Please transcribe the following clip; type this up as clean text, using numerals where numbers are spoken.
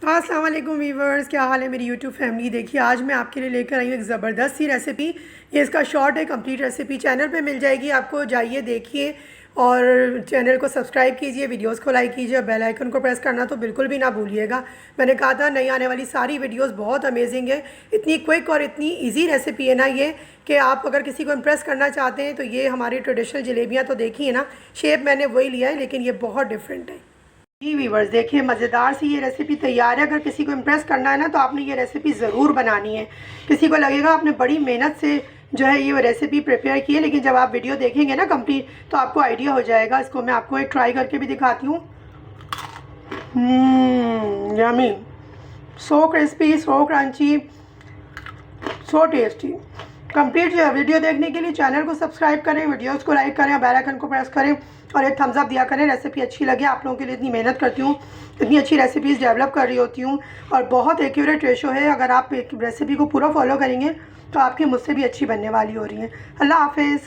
अस्सलाम वालेकुम वीवर्स, क्या हाल है मेरी यूट्यूब फैमिली। देखिए आज मैं आपके लिए लेकर आई हूँ एक ज़बरदस्त सी रेसिपी। ये इसका शॉर्ट है, कंप्लीट रेसिपी चैनल पे मिल जाएगी आपको। जाइए देखिए और चैनल को सब्सक्राइब कीजिए, वीडियोस को लाइक कीजिए और बेल आइकन को प्रेस करना तो बिल्कुल भी ना भूलिएगा। मैंने कहा था नई आने वाली सारी वीडियोस बहुत अमेजिंग है। इतनी क्विक और इतनी इजी रेसिपी है ना ये, कि आप अगर किसी को इम्प्रेस करना चाहते हैं तो ये हमारी ट्रेडिशनल जलेबियाँ तो देखी है ना, शेप मैंने वही लिया है लेकिन ये बहुत डिफरेंट है। जी वीवर्स, देखिए मज़ेदार सी ये रेसिपी तैयार है। अगर किसी को इम्प्रेस करना है ना तो आपने ये रेसिपी ज़रूर बनानी है। किसी को लगेगा आपने बड़ी मेहनत से जो है ये रेसिपी प्रिपेयर की है, लेकिन जब आप वीडियो देखेंगे ना कंप्लीट तो आपको आइडिया हो जाएगा। इसको मैं आपको एक ट्राई करके भी दिखाती हूँ। Yummy, so crispy, so crunchy, so tasty. Complete video देखने के लिए चैनल को सब्सक्राइब करें, वीडियोस को लाइक करें, बेल आइकन को प्रेस करें और एक थम्स अप दिया करें। रेसिपी अच्छी लगे, आप लोगों के लिए इतनी मेहनत करती हूँ, इतनी अच्छी रेसिपीज़ डेवलप कर रही होती हूँ और बहुत एक्यूरेट रेशो है। अगर आप एक रेसिपी को पूरा फॉलो करेंगे तो आपकी मुझसे भी अच्छी बनने वाली हो रही है। अल्लाह हाफिज़।